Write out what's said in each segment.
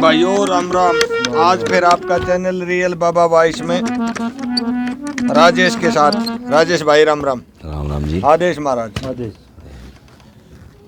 भाइयों राम राम। आज फिर आपका चैनल रियल बाबा वॉइस में राजेश के साथ। राजेश भाई राम राम। राम राम जी। आदेश महाराज। आदेश।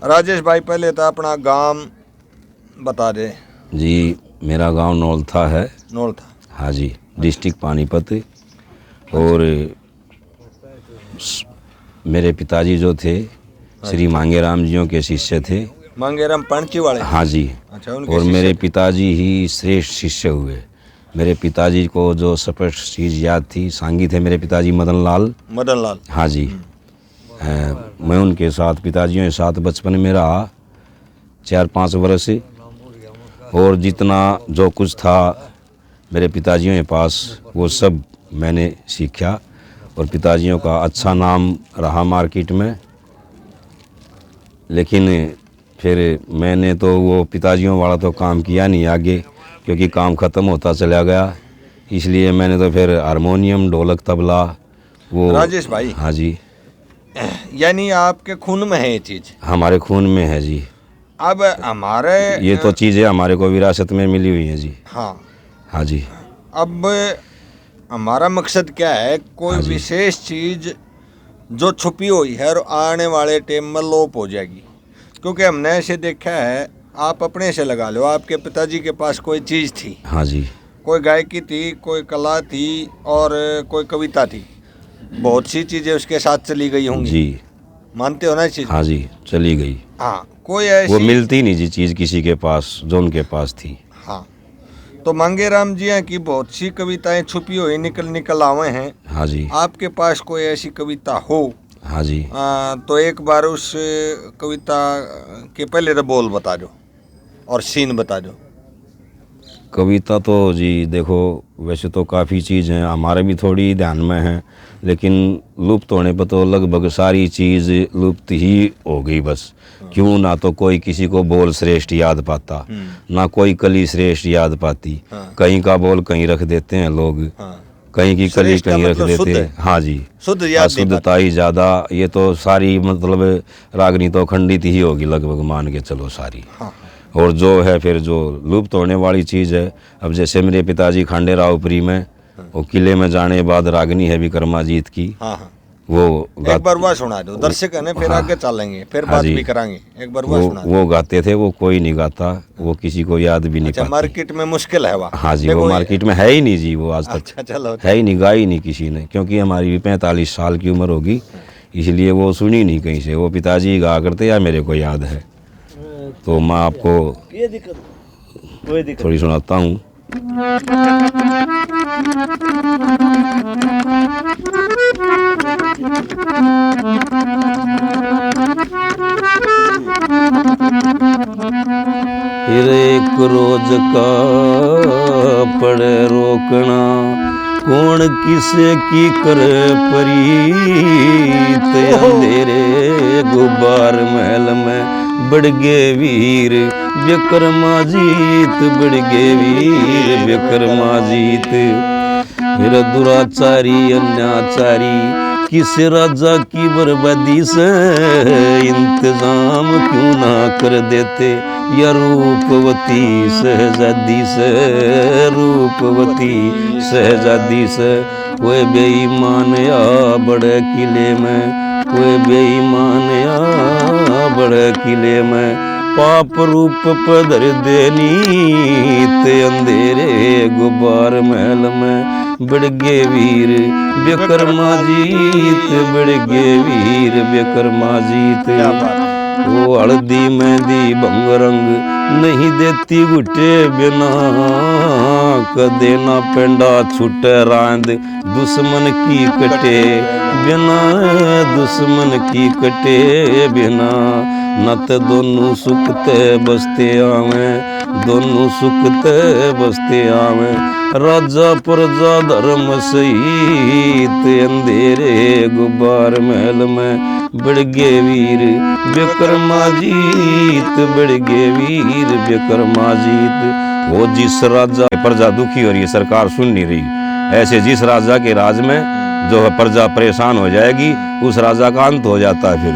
राजेश भाई पहले तो अपना गांव बता दे। जी मेरा गांव नौलथा है। नौलथा। हाँ जी, डिस्ट्रिक्ट पानीपत। और मेरे पिताजी जो थे श्री मांगेराम जियों के शिष्य थे। मांगेराम पंची वाले। हाँ जी। अच्छा, उनके और शिष्य मेरे थे। पिताजी ही श्रेष्ठ शिष्य हुए। मेरे पिताजी को जो स्पष्ट चीज़ याद थी, सांगी थे मेरे पिताजी मदन लाल। हाँ जी। मैं उनके साथ पिताजियों के साथ बचपन में रहा 4-5 वर्ष। और जितना जो कुछ था मेरे पिताजियों के पास वो सब मैंने सीखा। और पिताजियों का अच्छा नाम रहा मार्केट में। लेकिन फिर मैंने तो वो पिताजियों वाला तो काम किया नहीं आगे, क्योंकि काम ख़त्म होता चला गया। इसलिए मैंने तो फिर हारमोनियम, ढोलक, तबला वो। राजेश भाई। हाँ जी। यानी आपके खून में है ये चीज? हमारे खून में है जी। अब हमारे ये तो चीज़ें हमारे को विरासत में मिली हुई हैं जी। हाँ हाँ जी। अब हमारा मकसद क्या है, कोई हाँ जी। विशेष चीज जो छुपी हुई है और आने वाले टाइम में लोप हो जाएगी। क्योंकि हमने ऐसे देखा है, आप अपने से लगा लो, आपके पिताजी के पास कोई चीज़ थी। हाँ जी। कोई गायकी थी, कोई कला थी और कोई कविता थी। बहुत सी चीज़ें उसके साथ चली गई होंगी जी। मानते हो ना इस चीज़? हाँ जी, चली गई। हाँ, कोई ऐसी वो मिलती नहीं जी चीज़ किसी के पास जो उनके पास थी। हाँ, तो मांगेराम जी की बहुत सी कविताएं छुपी हुई निकल आवे हैं। हाँ जी। आपके पास कोई ऐसी कविता हो हाँ जी। तो एक बार उस कविता के पहले तो बोल बता दो और सीन बता दो। कविता तो जी देखो, वैसे तो काफ़ी चीज़ हैं, हमारे भी थोड़ी ध्यान में हैं। लेकिन लुप्त होने पर तो लगभग सारी चीज़ लुप्त ही हो गई बस। क्यों ना तो कोई किसी को बोल श्रेष्ठ याद पाता, ना कोई कली श्रेष्ठ याद पाती। कहीं का बोल कहीं रख देते हैं लोग। कहीं की कली श्रेष्ठ का कहीं रख मतलब शुद्ध देते है। हैं। हाँ जी। शुद्ध याद नहीं शुद्धता ही ज़्यादा। ये तो सारी मतलब रागनी तो खंडित ही होगी लगभग, मान के चलो सारी। और जो है फिर जो लुप्त होने वाली चीज़ है, अब जैसे मेरे पिताजी खांडेरावपुरी में वो किले में जाने के बाद रागनी है विक्रमाजीत की। वो एक बार वह सुना दो दर्शक है ना, फिर आगे चलेंगे, फिर बात भी करांगे। एक बार वह सुना दो। वो गाते थे, वो कोई नहीं गाता, वो किसी को याद भी नहीं अच्छा, पाती। मार्केट में मुश्किल है वह। हाँ जी, वो मार्केट में है ही नहीं जी, वो आज तक अच्छा, चलो है ही नहीं, गाई नहीं किसी ने। क्योंकि हमारी भी 45 साल की उम्र होगी, इसलिए वो सुनी नहीं कहीं से। वो पिताजी गा करते या मेरे को याद है। तो मैं आपको थोड़ी सुनाता हूँ। फिर एक रोज का पड़े रोकना, कौन किसे की करे परीत। अंधेरे गुब्बार महल में बढ़ गे वीर विक्रमाजीत, बढ़ गे वीर विक्रमाजीत। फिर दुराचारी अन्याचारी किस राजा की बर्बादी से इंतजाम क्यों ना कर देते, या रूपवती शहजादी से, रूपवती शहजादी से। कोई बेईमान या बड़े किले में, कोई बेईमान या बड़े किले में पाप रूप पधर देनी। ते अंधेरे गुब्बार महल में बढ़ गे वीर विक्रमाजीत, बढ़ गे वीर विक्रमाजीत। वो हल्दी मेहंदी भंग रंग नहीं देती घुटे बिना, कदे ना पेंडा छूटे रांद दुश्मन की कटे बिना, दुश्मन की कटे बिना। नत दोनों सुखते बसते आवे, दोनों सुखते बसते आवे। राजा प्रजा धर्म सहित अंधेरे गुब्बार महल में बढ़ गे वीर विक्रमाजीत, बढ़ गे वीर विक्रमाजीत। वो जिस राजा प्रजा दुखी हो रही है, सरकार सुन नहीं रही, ऐसे जिस राजा के राज में जो है प्रजा परेशान हो जाएगी, उस राजा का अंत हो जाता है। फिर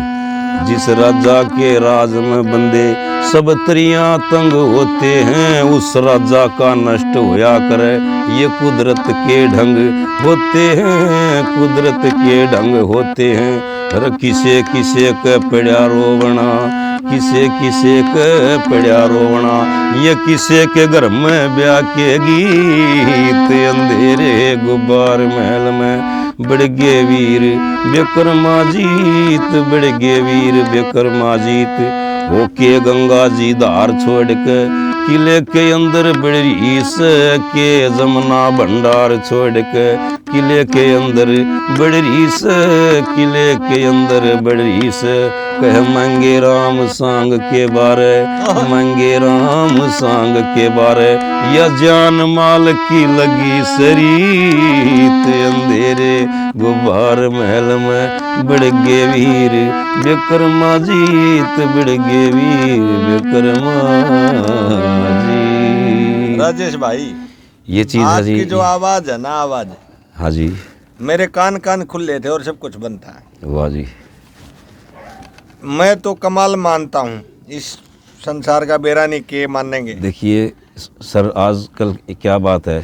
जिस राजा के राज में बंदे सब त्रियां तंग होते हैं, उस राजा का नष्ट होया करे। ये कुदरत के ढंग होते हैं, कुदरत के ढंग होते हैं। हर किसे किसे के पड़ा रोवना, किसे किसे के पड़ा रोवना। ये किसे के घर में ब्याह के गीत, अंधेरे गुब्बार महल में बढ़ गे वीर विक्रमाजीत, बढ़ गे वीर विक्रमाजीत। होके गंगा जी धार छोड़ के किले के अंदर बड़ीस के जमुना भंडार छोड़ के, किले के अंदर बड़ीस, किले के अंदर बड़ीस। कह मंगे राम सांग के बारे, मंगे राम सांग के बारे। या जान माल की लगी सरीत, अंधेरे गुब्बार महल में बढ़ गे वीर विक्रमाजीत, बढ़ गे वीर विक्रमाजीत। राजेश भाई, ये चीज है जी, आपकी जो आवाज है ना, आवाज, हाँ जी, मेरे कान कान खुले थे और सब कुछ बनता है। वाह जी। मैं तो कमाल मानता हूँ, इस संसार का बेरा नहीं के मानेंगे। देखिए सर, आजकल क्या बात है,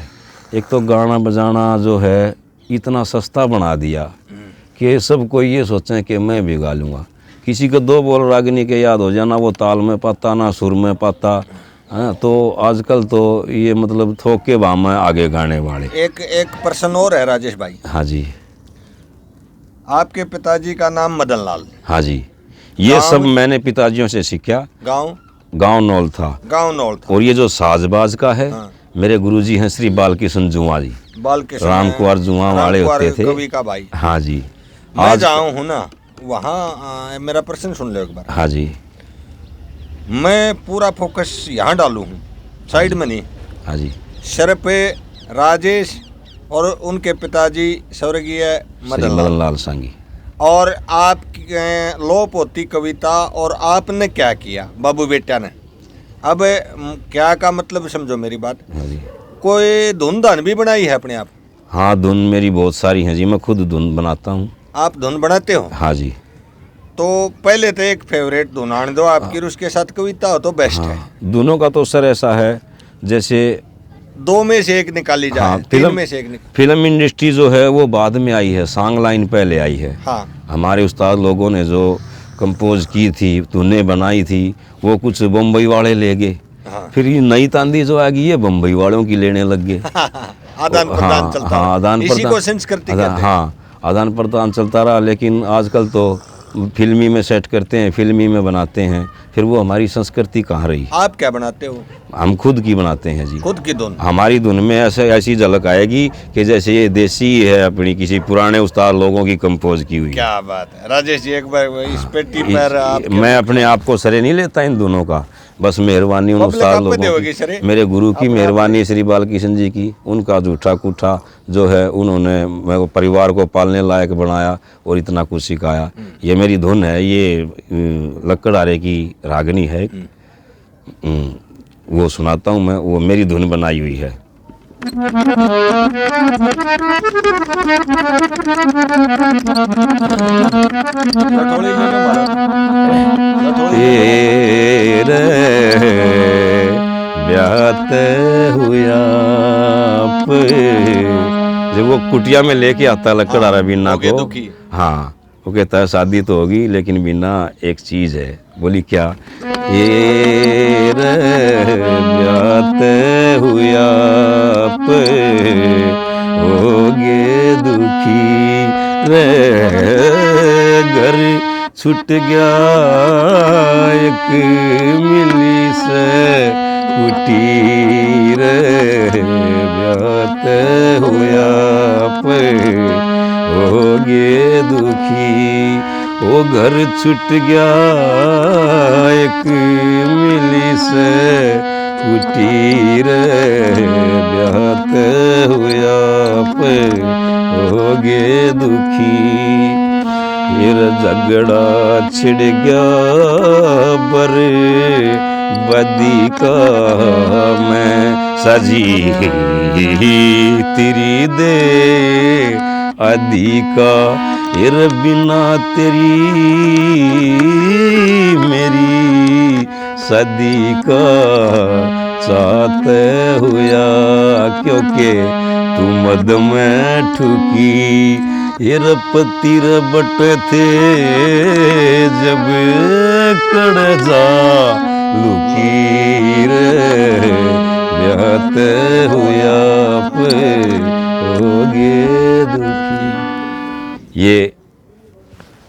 एक तो गाना बजाना जो है इतना सस्ता बना दिया कि सबको ये सोचें कि मैं भी गा लूँगा। किसी को दो बोल रागनी के याद हो जाना, वो ताल में पाता ना सुर में पाता, है। तो आजकल तो ये मतलब थोक के भाव में आगे गाने वाले। एक प्रश्न और है राजेश भाई। हाँ जी। आपके पिताजी का नाम मदन लाल। हाँ जी, ये सब मैंने पिताजियों से सीखा। गांव नौल था, गांव नौल था। और ये जो साजबाज का है, हाँ। मेरे गुरुजी हैं श्री बालकिशन जुआ जी, बालकिशन राम कुमार जुआ वाले होते थे, कवि का भाई। हाँ जी। मैं जाऊँ हूँ ना वहाँ, मेरा प्रश्न सुन लो एक बार। हाँ जी। मैं पूरा फोकस यहाँ डालू हूँ, साइड में नहीं। हाँ जी। सर पे राजेश और उनके पिताजी स्वर्गीय मदन लाल सांगी, और आप लोप होती कविता, और आपने क्या किया बाबू बेटा ने। अब क्या का मतलब समझो मेरी बात। हाँ जी। कोई धुन धान भी बनाई है अपने आप? हाँ, धुन मेरी बहुत सारी हैं जी, मैं खुद धुन बनाता हूँ। आप धुन बनाते हो? हाँ जी। तो पहले तो एक फेवरेट धुन आने दो आपकी, उसके साथ कविता हो तो बेस्ट है। दोनों का तो सर ऐसा है, जैसे दो में से एक निकाली जाए। हाँ, तीन में से एक फिल्म इंडस्ट्री जो है वो बाद में आई है, सॉन्ग लाइन पहले आई है। हाँ। हमारे उस्ताद लोगों ने जो कंपोज की थी, धुनें बनाई थी, वो कुछ बम्बई वाले ले गए। हाँ। फिर ये नई तांदी जो आ गई है, बम्बई वालों की लेने लग गए। आदान प्रदान चलता रहा। आदान इसी को संस्कृति कहते हैं। हाँ, आदान प्रदान चलता रहा, लेकिन आजकल तो फिल्मी में सेट करते हैं, फिल्मी में बनाते हैं, फिर वो हमारी संस्कृति कहाँ रही। आप क्या बनाते हो? हम खुद की बनाते हैं जी, खुद की धुन। हमारी धुन में ऐसी झलक आएगी कि जैसे ये देसी है, अपनी किसी पुराने उस्ताद लोगों की कंपोज की हुई। क्या बात है राजेश जी, एक बार इस पेटी पर मैं अपने आप को सरे नहीं लेता इन दोनों का, बस मेहरबानी उन उस्ताद लोगों की, मेरे गुरु की मेहरबानी श्री बालकिशन जी की, उनका जूठा कूठा जो है, उन्होंने मेरे परिवार को पालने लायक बनाया और इतना कुछ सिखाया। ये मेरी धुन है, ये लकड़हारे की रागनी है, वो सुनाता हूँ मैं, वो मेरी धुन बनाई हुई है। तेरे ब्यात हुआ जब वो कुटिया में लेके आता लकड़हारा बीना को, हाँ, वो कहता है शादी तो होगी लेकिन बिना एक चीज है। बोली क्या? ये ब्यात हुआ होगे दुखी रे, घर छूट गया एक मिली से कुटी रे, ब्यात हुआ होगे दुखी, वो घर छूट गया एक मिली से कुटी रे, ब्यात हुआ होगे दुखी। फिर झगड़ा छिड़ गया बर बदी का, मैं सजी तेरी दे आदि का, तेरे बिना तेरी मेरी शादी का साथ हुआ, क्योंकि तू मद में ठुकी। ये पति बट थे जब कड़ जा लुकी रे, ब्याहत हुआ होगे दुखी। ये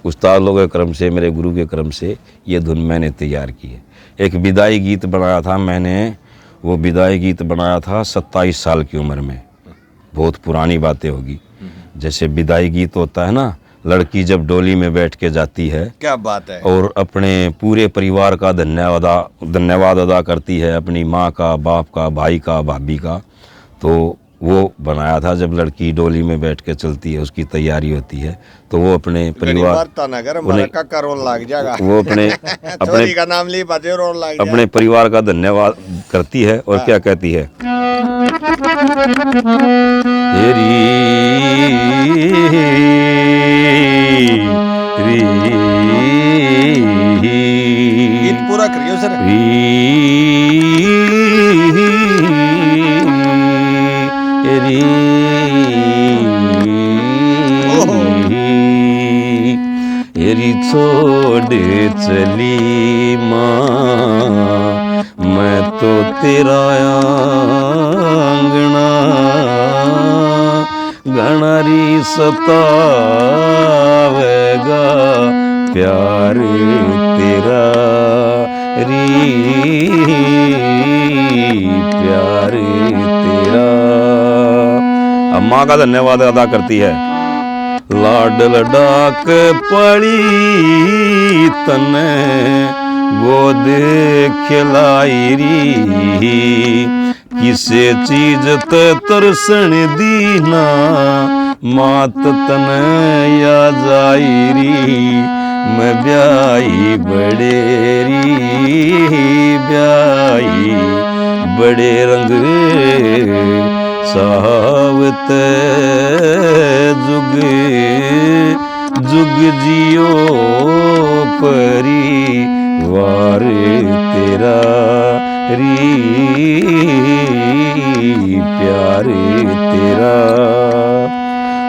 उस्ताद लोगों के क्रम से, मेरे गुरु के क्रम से ये धुन मैंने तैयार की है। एक विदाई गीत बनाया था मैंने, वो विदाई गीत बनाया था 27 साल की उम्र में। बहुत पुरानी बातें होगी। जैसे विदाई गीत होता है ना, लड़की जब डोली में बैठ के जाती है, क्या बात है, और अपने पूरे परिवार का धन्यवाद अदा करती है, अपनी माँ का, बाप का, भाई का, भाभी का। तो वो बनाया था, जब लड़की डोली में बैठ के चलती है, उसकी तैयारी होती है, तो वो अपने परिवार का रोल लग जाएगा, वो अपने का नाम ली बाजे रोल लग जाएगा, अपने परिवार का धन्यवाद करती है। और क्या कहती है, गीत पूरा करियो सर। री छोड़ चली माँ, मैं तो तेरा आंगना घनारी सतावेगा, प्यार तेरा री, प्यार तेरा। अब माँ का धन्यवाद अदा करती है। लाडल डाक पड़ी तने गोद खिलाई री, किसे चीज ते तरसण दीना, मात तने या जायरी, मैं ब्याई बड़ेरी, ब्याई बड़े रंग सावत जुग जुग जियो परिवार तेरा री, प्यार तेरा।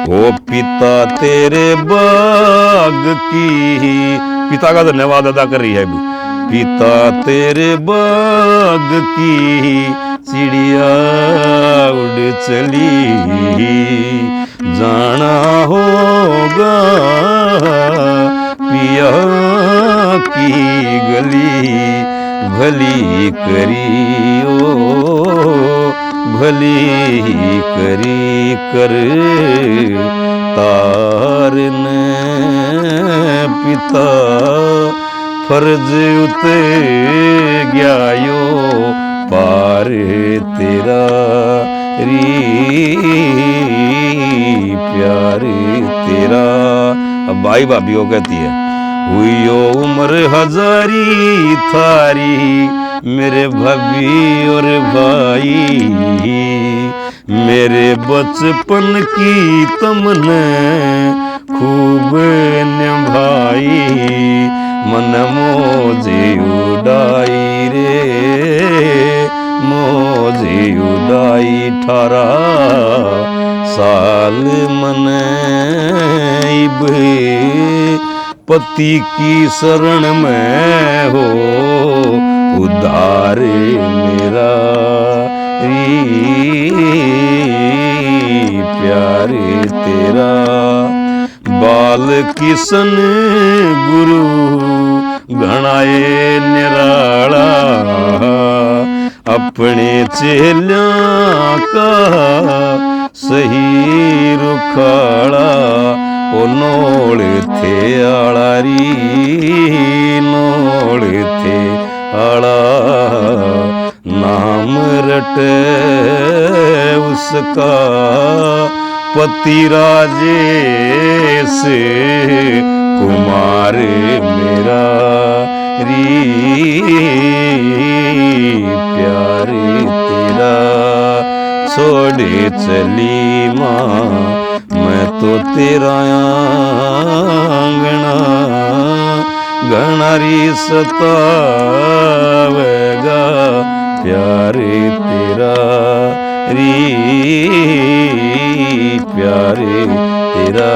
ओ पिता तेरे बाग की, पिता का धन्यवाद अदा कर रही है अभी। पिता तेरे बाग की चिड़िया उड़ चली, जाना होगा पिया की गली, भली करियो भली करी कर, तार ने पिता फर्ज उते गयायो, पार तेरा री, प्यार तेरा। अब भाई भाभी वो कहती है, हुईयो उम्र हजारी थारी, मेरे भाभी और भाई, मेरे बचपन की तुमने खूब निभाई, मन मोजे उड़ाई रे, मोजे उड़ाई 18 साल मन पति की शरण में हो, उद्धार मेरा प्यार तेरा। बाल किशन गुरु घणाए निराला, अपने चेलियां का सही रुखाड़ा, ओ नोड़ थे आलारी, नोड़ थे आला, नाम रटे उसका पति राजेश कुमार मेरा प्यार तेरा। छोड़े चली माँ मैं तो तेरा मांगना घनारी सतावेगा प्यारे तेरा री प्यारे तेरा